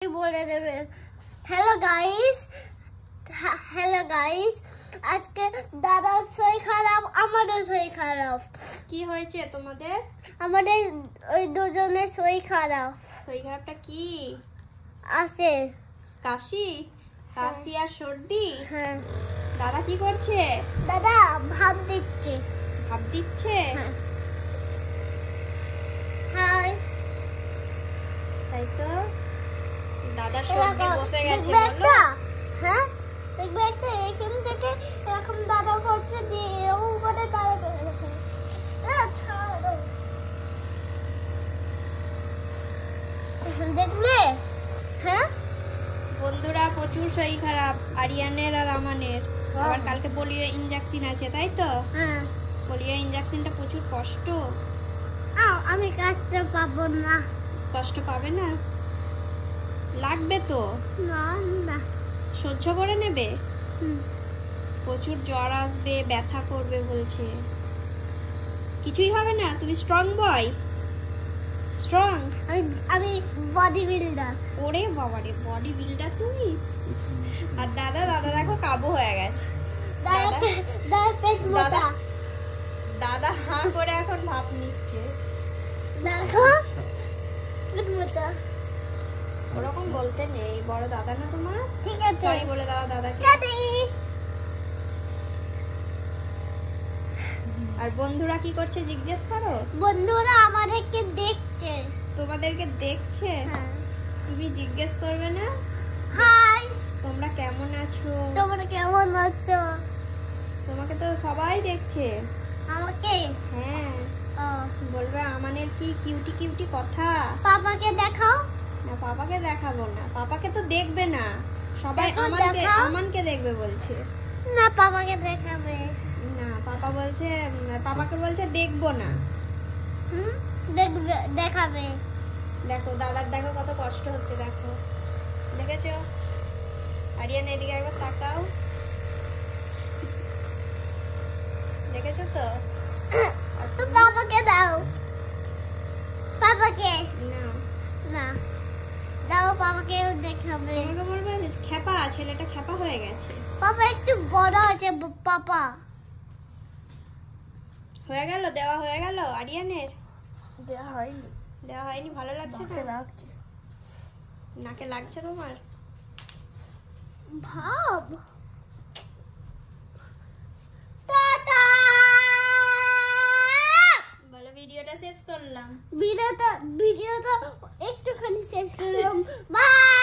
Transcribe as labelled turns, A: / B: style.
A: Hello guys আজকে দাদার শরীর খারাপ আমাদের শরীর খারাপ
B: কি হয়েছে তোমাদের
A: আমাদের ওই দুজনের শরীর
B: খারাপটা কি
A: আছে
B: কাশি আর সর্দি
A: হ্যাঁ
B: দাদা কি করছে
A: দাদা ভাব দিচ্ছে
B: হ্যাঁ
A: হাই
B: তাই তো দাদা সর্দি বসে গেছে বলো
A: হ্যাঁ দেখবে একটা এখান থেকে এরকম দাদা করছে যে এরকম করে দাদা করে দেখলে হ্যাঁ
B: বন্ধুরা প্রচুর শরীর খারাপ আরিয়ানের আর আমানের আবার কালকে পোলিও ইনজেকশন আছে তাই তো
A: হ্যাঁ
B: পোলিও ইনজেকশনটা প্রচুর কষ্ট
A: আমি কাজটা পাবো না
B: কষ্ট পাবে না লাগবে তো
A: না না
B: সহ্য করে নেবে
A: হুম।
B: প্রচুর জ্বর আসবে ব্যথা করবে বলছে কিছুই হবে না তুমি স্ট্রং বয় স্ট্রং
A: আমি বডি বিল্ডার
B: ওরে বাবারে বডি বিল্ডার তুমি আর দাদা দেখো কাবু হয়ে গেছে
A: দাদা পেট মোটা
B: দাদা হাঁ করে এখন ভাপ নিচ্ছে
A: দেখো পেট মোটা
B: ওরকম বলতে নেই বড় দাদা না তোমার
A: ঠিক আছে
B: সরি বলে দাও দাদাকে আর বন্ধুরা কি করছে জিজ্ঞেস করো
A: বন্ধুরা আমাদেরকে দেখছে
B: তোমাদেরকে দেখছে
A: হ্যাঁ
B: তুমি জিজ্ঞেস করবে না
A: হাই
B: তোমরা কেমন আছো
A: তোমরা কেমন আছো
B: তোমাকে তো সবাই দেখছে
A: আমাকে
B: হ্যাঁ বলবে আমানের কি কিউটি কথা
A: পাপাকে দেখাও
B: না পাপাকে দেখাবো না পাপাকে তো দেখবে না সবাই আমানকে দেখবে বলছে
A: না পাপাকে দেখাবে
B: না পাপাকে বলছে দেখবো না
A: দেখাবে
B: দেখো দাদার দেখো কত কষ্ট হচ্ছে দেখো দেখেছো আরিয়ান এদিকে একবার তাকাও দেখেছো তো
A: তো পাপাকে দাও পাপাকে
B: না
A: না দাও পাপাকে দেখাবে
B: তোমাকে বলবে খেপা ছেলেটা খেপা হয়ে গেছে
A: পাপা একটু বড় আছে পাপা
B: হয়ে গেল দেওয়া হয়ে গেল আরিয়ানের
A: দেওয়া
B: হয়নি ভালো লাগছে না নাকে লাগছে তোমার
A: ভাব টাটা
B: বলো ভিডিওটা শেষ করলাম
A: ভিডিওটা একটুখানি শেষ করলাম বাই